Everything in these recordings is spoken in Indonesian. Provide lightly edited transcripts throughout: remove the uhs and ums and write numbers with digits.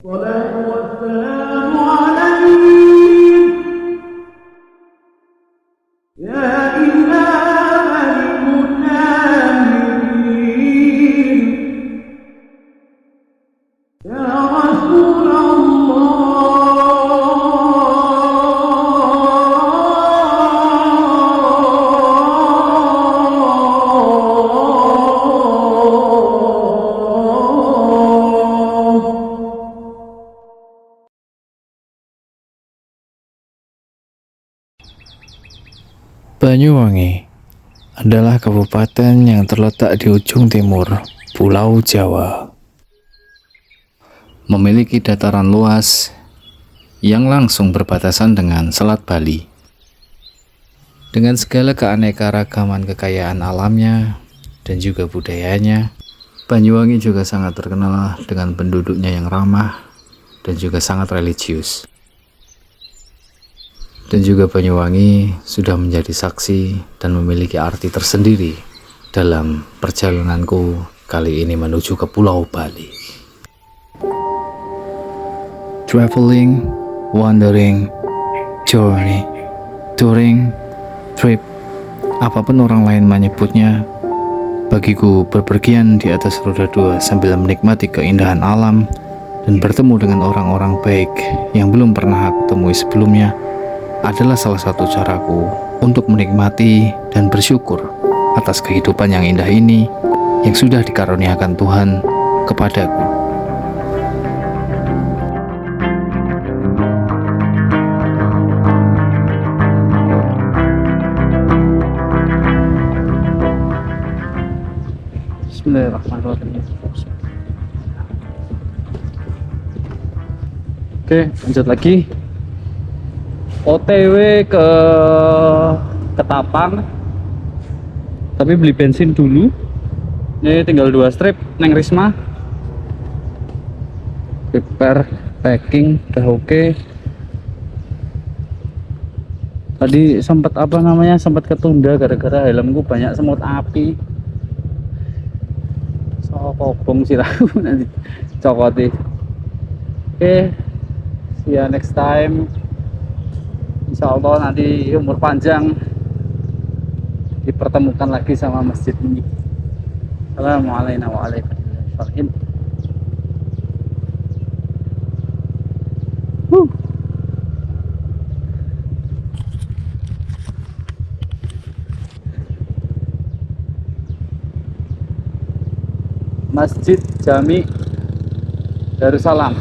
الصلاة والسلام عليك يا إمام المجاهدين يا رسول الله. Banyuwangi adalah kabupaten yang terletak di ujung timur Pulau Jawa. Memiliki dataran luas yang langsung berbatasan dengan Selat Bali. Dengan segala keanekaragaman kekayaan alamnya dan juga budayanya, Banyuwangi juga sangat terkenal dengan penduduknya yang ramah dan juga sangat religius. Dan juga Banyuwangi sudah menjadi saksi dan memiliki arti tersendiri dalam perjalananku kali ini menuju ke Pulau Bali. Traveling, wandering, journey, touring, trip, apapun orang lain menyebutnya, bagiku berpergian di atas roda dua sambil menikmati keindahan alam dan bertemu dengan orang-orang baik yang belum pernah aku temui sebelumnya adalah salah satu caraku untuk menikmati dan bersyukur atas kehidupan yang indah ini yang sudah dikaruniakan Tuhan kepadaku. Bismillahirrahmanirrahim. Oke, lanjut lagi. OTW ke Ketapang, tapi beli bensin dulu. Ini tinggal 2 strip neng Risma. Prepare packing udah oke. Tadi sempat sempat ketunda gara-gara helmku banyak semut api. So kobong siraku nanti cokoti. Oke, see you next time. Insya Allah nanti umur panjang dipertemukan lagi sama masjid ini. Assalamualaikum warahmatullahi wabarakatuh. Masjid Jami Darussalam.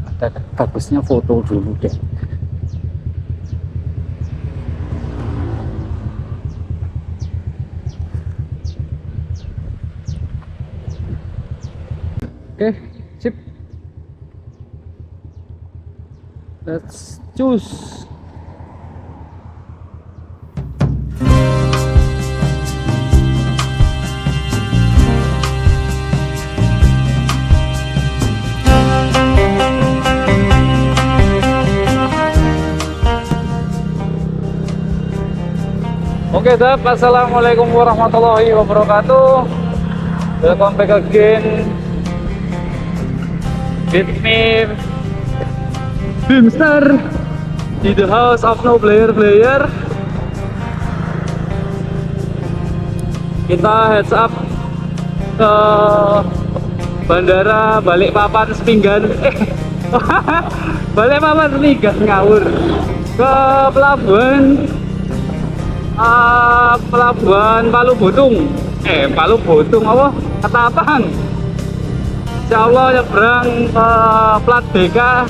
Ada bagusnya foto dulu deh. Oke, sip. Let's choose. Oke, assalamualaikum warahmatullahi wabarakatuh. Welcome back again with me, Bimster, di the house of no player. Kita heads up ke Bandara Balikpapan Sepinggan. Balikpapan Sepinggan ngawur. Ke pelabuhan Palu Butung apa? Ketapang. Insya Allah nyebrang plat BK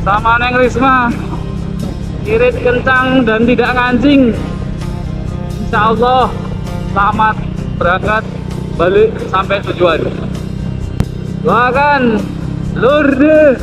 sama neng Risma, irit kencang dan tidak ngancing. Insya Allah selamat berangkat balik sampai tujuan. Doakan Lourdes.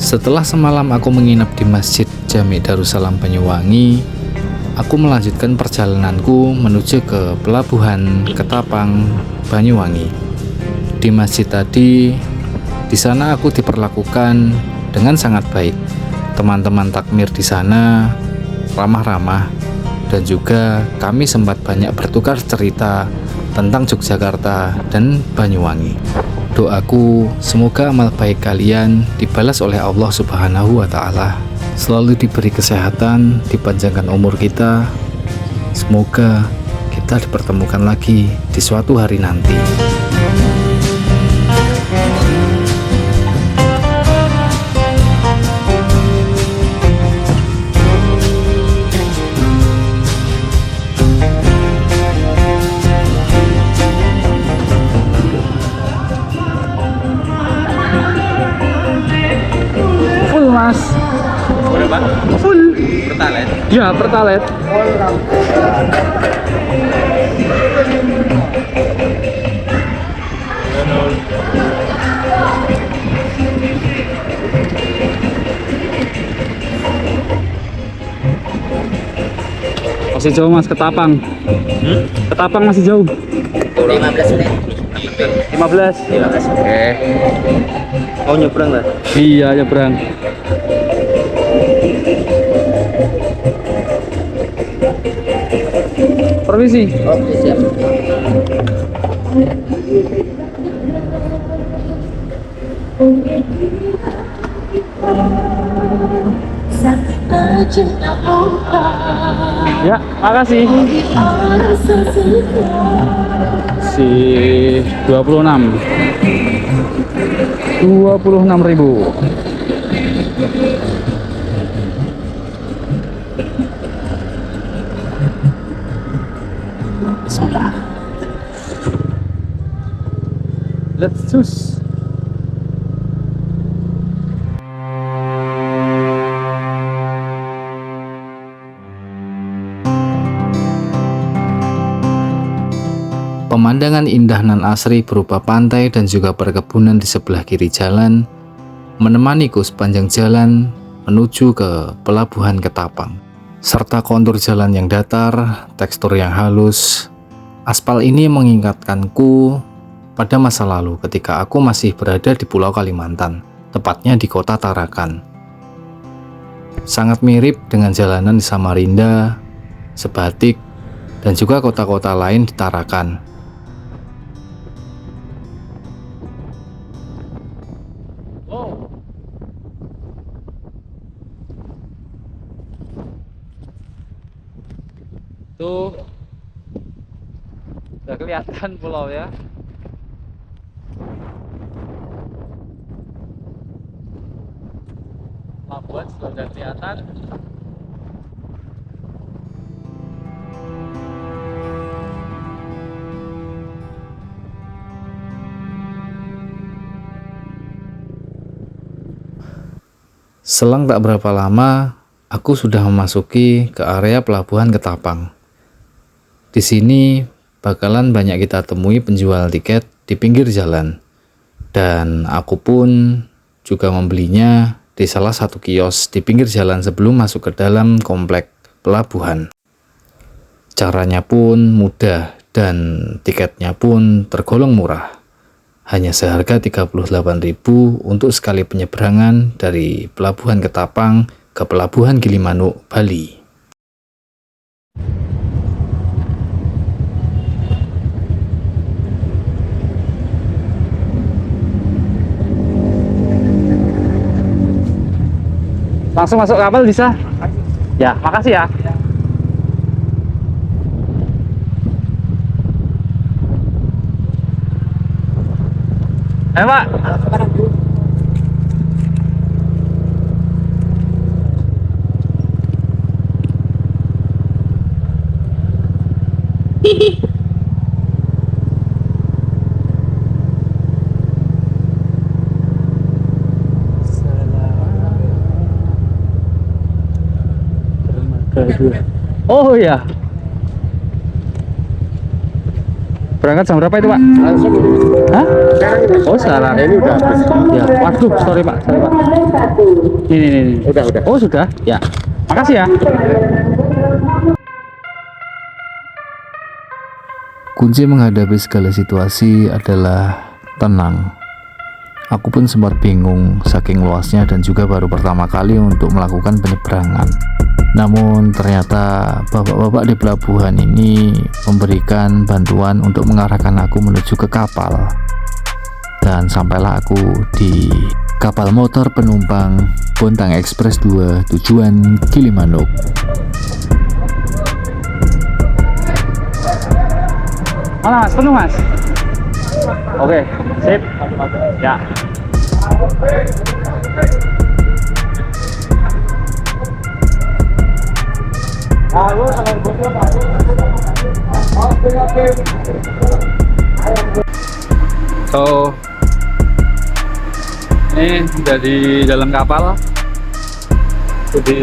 Setelah semalam aku menginap di Masjid Jami Darussalam Banyuwangi, aku melanjutkan perjalananku menuju ke pelabuhan Ketapang Banyuwangi. Di masjid tadi, di sana aku diperlakukan dengan sangat baik. Teman-teman takmir di sana ramah-ramah, dan juga kami sempat banyak bertukar cerita tentang Yogyakarta dan Banyuwangi. Doaku semoga amal baik kalian dibalas oleh Allah Subhanahu wa Ta'ala, selalu diberi kesehatan, dipanjangkan umur kita. Semoga kita dipertemukan lagi di suatu hari nanti. Full mas. Berapa? Full. Pertalite. Ya pertalite. Masih jauh mas, Ketapang. Ketapang masih jauh. 15 menit. 15. 15. Oke. Mau nyebrang lah. Iya nyebrang. Permisi. Oke, siap. Ya, makasih. Si 26. 26.000. Let's choose. Pemandangan indah nan asri berupa pantai dan juga perkebunan di sebelah kiri jalan menemaniku sepanjang jalan menuju ke pelabuhan Ketapang. Serta kontur jalan yang datar, tekstur yang halus, aspal ini mengingatkanku pada masa lalu ketika aku masih berada di Pulau Kalimantan, tepatnya di kota Tarakan. Sangat mirip dengan jalanan di Samarinda, Sebatik, dan juga kota-kota lain di Tarakan. Tuh udah kelihatan pulau ya. Pelabuhan sudah kelihatan. Selang tak berapa lama, aku sudah memasuki ke area pelabuhan Ketapang. Di sini bakalan banyak kita temui penjual tiket di pinggir jalan. Dan aku pun juga membelinya di salah satu kios di pinggir jalan sebelum masuk ke dalam komplek pelabuhan. Caranya pun mudah dan tiketnya pun tergolong murah. Hanya seharga 38.000 untuk sekali penyeberangan dari pelabuhan Ketapang ke pelabuhan Gilimanuk, Bali. Langsung masuk kapal bisa? Ya, makasih ya. Ayo Pak. Oh iya. Berangkat jam berapa itu Pak? Langsung. Hah? Oh sekarang. Ini udah habis. Ya, waduh, sorry Pak. Ini. Udah. Oh sudah? Ya. Makasih ya. Kunci menghadapi segala situasi adalah tenang. Aku pun sempat bingung saking luasnya dan juga baru pertama kali untuk melakukan penyeberangan. Namun ternyata bapak-bapak di pelabuhan ini memberikan bantuan untuk mengarahkan aku menuju ke kapal. Dan sampailah aku di kapal motor penumpang Bontang Express 2 tujuan Gilimanuk. Mana mas? Penuh mas? Oke, sip. Ya. So, ini udah di dalam kapal, di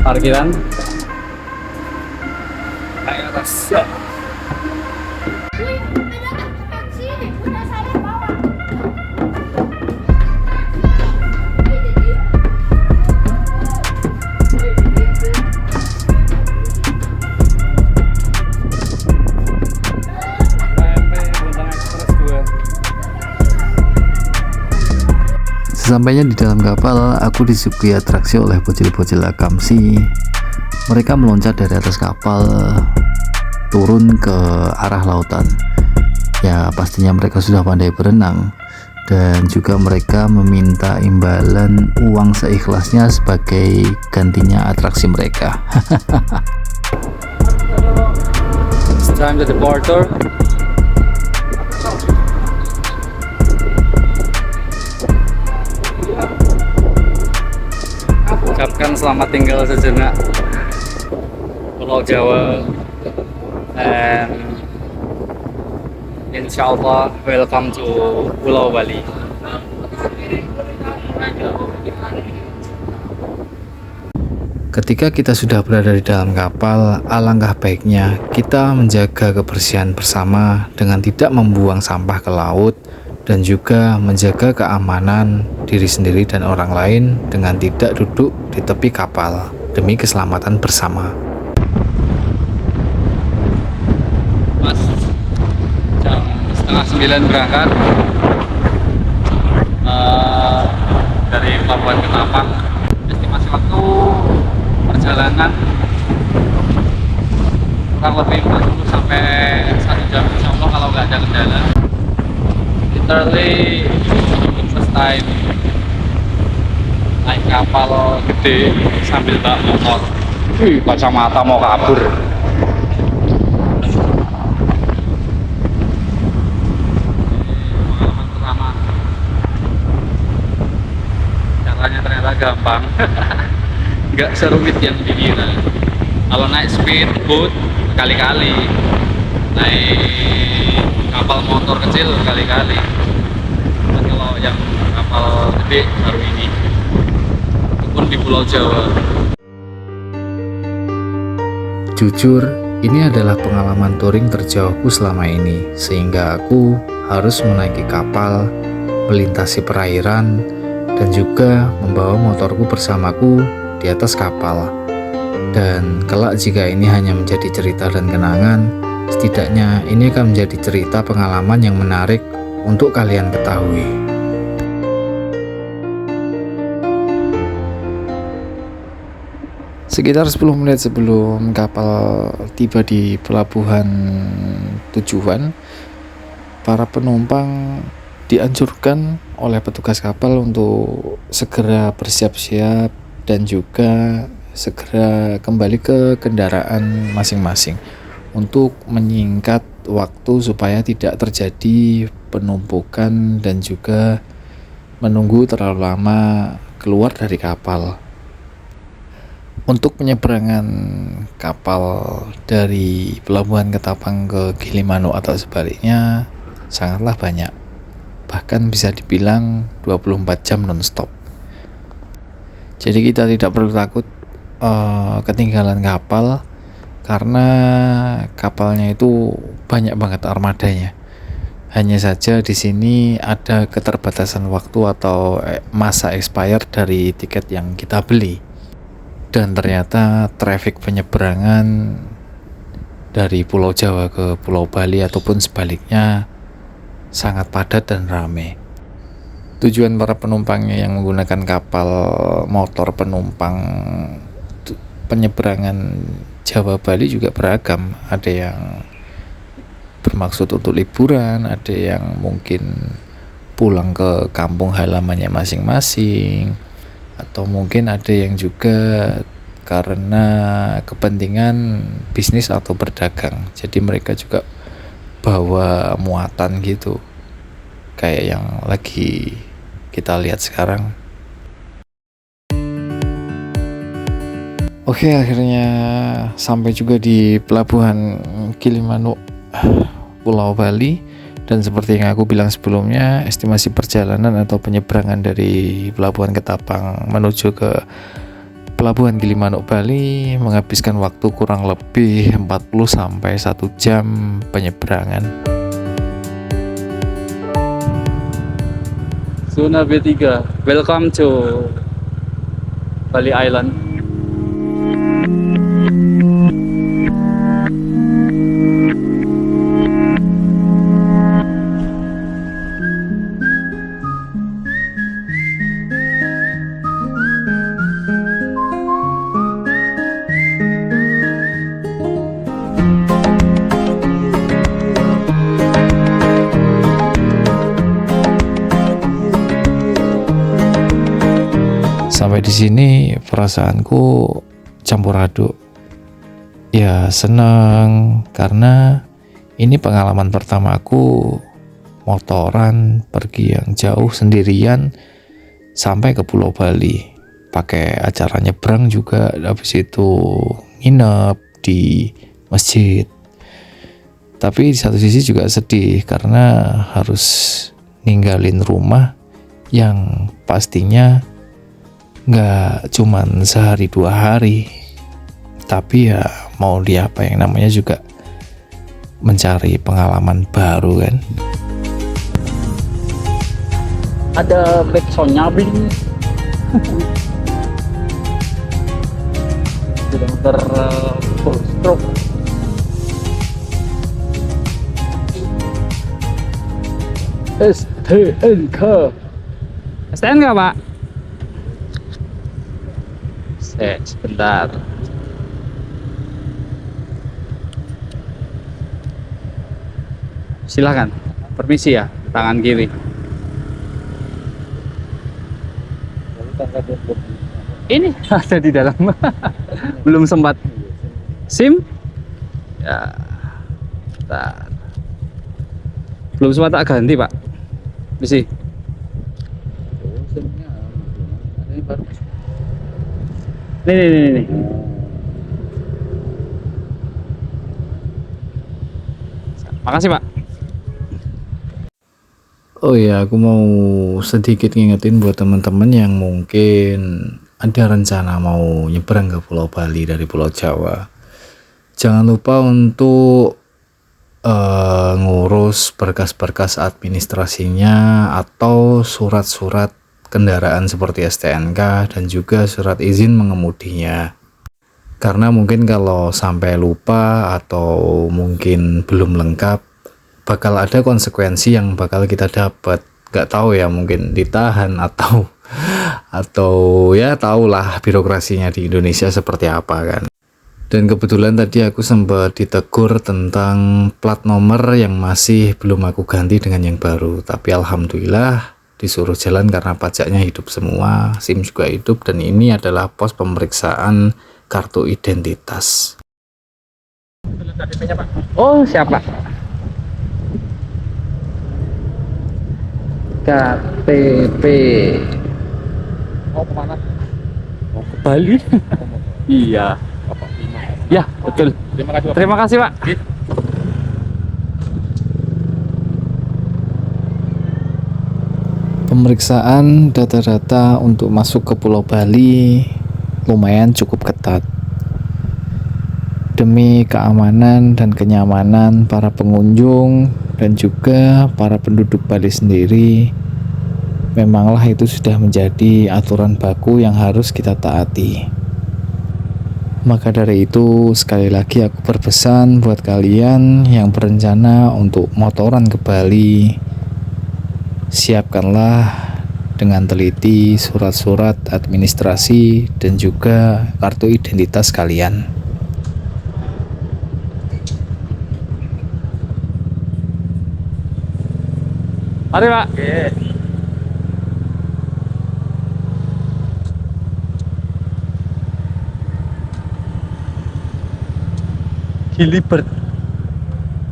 parkiran. Naik atas. Sesampainya di dalam kapal, aku disuguhi atraksi oleh bocil-bocil akamsi. Mereka meloncat dari atas kapal turun ke arah lautan. Ya pastinya mereka sudah pandai berenang, dan juga mereka meminta imbalan uang seikhlasnya sebagai gantinya atraksi mereka. It's time to departure. Ucapkan selamat tinggal sejenak Pulau Jawa, and insyaallah welcome to Pulau Bali. Ketika kita sudah berada di dalam kapal, alangkah baiknya kita menjaga kebersihan bersama dengan tidak membuang sampah ke laut, dan juga menjaga keamanan diri sendiri dan orang lain dengan tidak duduk di tepi kapal demi keselamatan bersama. Mas, jam 8:30 berangkat dari Pelabuhan Ketapang. Estimasi waktu perjalanan kurang lebih 40 sampai 1 jam insya Allah kalau nggak ada kendala. Literally first time naik kapal gede sambil bawa motor. Wih, kacamata mau kabur. Pengalaman pertama. Caranya ternyata gampang. Nggak serumit yang dikira. Kalau naik speedboat kali-kali, naik kapal motor kecil kali-kali. Dan kalau yang kapal gede baru ini, itu pun di Pulau Jawa. Jujur, ini adalah pengalaman touring terjauhku selama ini, sehingga aku harus menaiki kapal, melintasi perairan, dan juga membawa motorku bersamaku di atas kapal. Dan kelak jika ini hanya menjadi cerita dan kenangan, setidaknya ini akan menjadi cerita pengalaman yang menarik untuk kalian ketahui. Sekitar 10 menit sebelum kapal tiba di pelabuhan tujuan, para penumpang dianjurkan oleh petugas kapal untuk segera bersiap-siap dan juga segera kembali ke kendaraan masing-masing untuk menyingkat waktu supaya tidak terjadi penumpukan dan juga menunggu terlalu lama keluar dari kapal. Untuk penyeberangan kapal dari Pelabuhan Ketapang ke Gilimanuk atau sebaliknya sangatlah banyak, bahkan bisa dibilang 24 jam non-stop. Jadi kita tidak perlu takut ketinggalan kapal, karena kapalnya itu banyak banget armadanya. Hanya saja di sini ada keterbatasan waktu atau masa expire dari tiket yang kita beli. Dan ternyata traffic penyeberangan dari Pulau Jawa ke Pulau Bali ataupun sebaliknya sangat padat dan ramai. Tujuan para penumpangnya yang menggunakan kapal motor penumpang penyeberangan Jawa Bali juga beragam. Ada yang bermaksud untuk liburan, ada yang mungkin pulang ke kampung halamannya masing-masing, atau mungkin ada yang juga karena kepentingan bisnis atau berdagang. Jadi mereka juga bawa muatan gitu, kayak yang lagi kita lihat sekarang. Oke, akhirnya sampai juga di pelabuhan Gilimanuk, Pulau Bali. Dan seperti yang aku bilang sebelumnya, estimasi perjalanan atau penyeberangan dari Pelabuhan Ketapang menuju ke Pelabuhan Gilimanuk Bali menghabiskan waktu kurang lebih 40 sampai 1 jam penyeberangan. Zona B3, welcome to Bali Island. Sampai di sini perasaanku campur aduk. Ya senang karena ini pengalaman pertamaku motoran pergi yang jauh sendirian sampai ke Pulau Bali. Pakai acara nyebrang juga, habis itu nginep di masjid. Tapi di satu sisi juga sedih karena harus ninggalin rumah yang pastinya nggak cuman sehari 2 hari, tapi ya mau diapain, namanya juga mencari pengalaman baru kan. Ada backsoundnya bing. Sudah full stroke. STNK. STNK Pak. Sebentar. Silakan. Permisi ya, tangan kiri. Ini ada di dalam. Belum sempat. SIM? Ya. Bentar. Belum sempat tak ganti, Pak. Misi. Nih. Makasih, Pak. Oh ya, aku mau sedikit ngingetin buat teman-teman yang mungkin ada rencana mau nyebrang ke Pulau Bali dari Pulau Jawa. Jangan lupa untuk ngurus berkas-berkas administrasinya atau surat-surat kendaraan seperti STNK dan juga surat izin mengemudinya. Karena mungkin kalau sampai lupa atau mungkin belum lengkap, bakal ada konsekuensi yang bakal kita dapat. Gak tahu ya, mungkin ditahan atau ya tahulah birokrasinya di Indonesia seperti apa kan. Dan kebetulan tadi aku sempat ditegur tentang plat nomor yang masih belum aku ganti dengan yang baru. Tapi alhamdulillah disuruh jalan karena pajaknya hidup semua, SIM juga hidup, dan ini adalah pos pemeriksaan kartu identitas. Oh, siapa? KTP. Mau kemana? Mau ke Bali? Iya. Ya, betul. Terima kasih, Pak. Pemeriksaan data-data untuk masuk ke Pulau Bali lumayan cukup ketat. Demi keamanan dan kenyamanan para pengunjung dan juga para penduduk Bali sendiri, memanglah itu sudah menjadi aturan baku yang harus kita taati. Maka dari itu, sekali lagi aku berpesan buat kalian yang berencana untuk motoran ke Bali, siapkanlah dengan teliti surat-surat administrasi dan juga kartu identitas kalian. Mari Pak.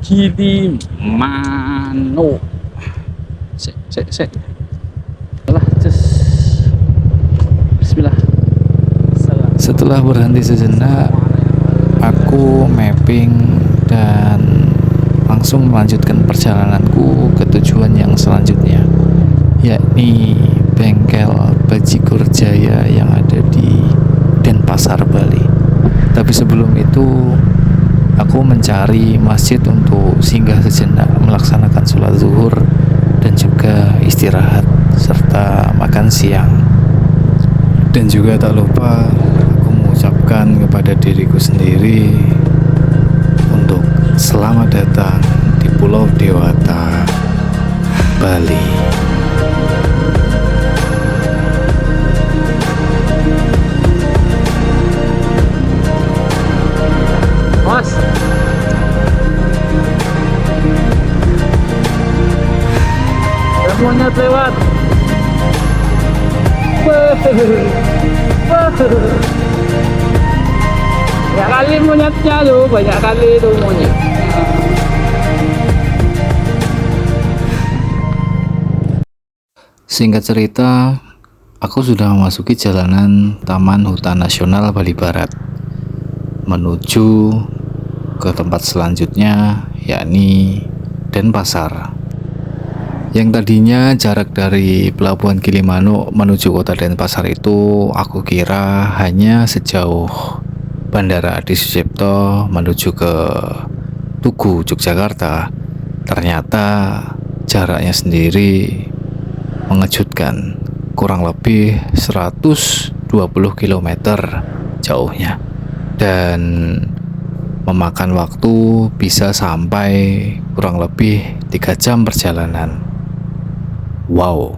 Kilimano. Sek. Alah, Bismillah. Setelah berhenti sejenak, aku mapping dan langsung melanjutkan perjalananku ke tujuan yang selanjutnya, yakni bengkel Bajigur Jaya yang ada di Denpasar, Bali. Tapi sebelum itu, aku mencari masjid untuk singgah sejenak melaksanakan sholat zuhur dan juga istirahat serta makan siang. Dan juga tak lupa aku mengucapkan kepada diriku sendiri untuk selamat datang di Pulau Dewata, Bali. Bos. Monyet lewat. Ya kali monyetnya tuh, banyak kali itu monyet. Singkat cerita, aku sudah memasuki jalanan Taman Hutan Nasional Bali Barat menuju ke tempat selanjutnya, yakni Denpasar. Yang tadinya jarak dari Pelabuhan Kilimano menuju kota Denpasar itu aku kira hanya sejauh Bandara Adi Sucipto menuju ke Tugu, Yogyakarta. Ternyata jaraknya sendiri mengejutkan, kurang lebih 120 km jauhnya, dan memakan waktu bisa sampai kurang lebih 3 jam perjalanan. Wow.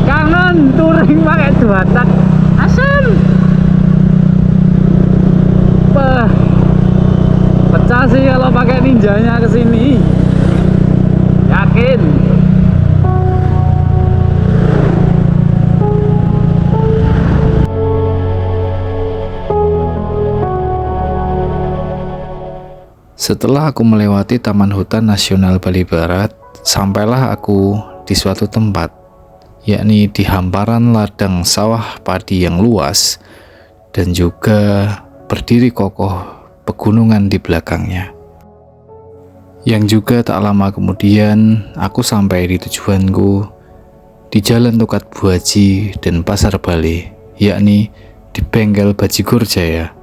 Kangen touring pakai dua tak. Asem. Wah. Pecah sih kalau pakai ninjanya ke sini. Yakin. Setelah aku melewati Taman Hutan Nasional Bali Barat, sampailah aku di suatu tempat, yakni di hamparan ladang sawah padi yang luas dan juga berdiri kokoh pegunungan di belakangnya. Yang juga tak lama kemudian aku sampai di tujuanku di Jalan Tukat Buaji, Denpasar, Bali, yakni di bengkel Bajigur Jaya.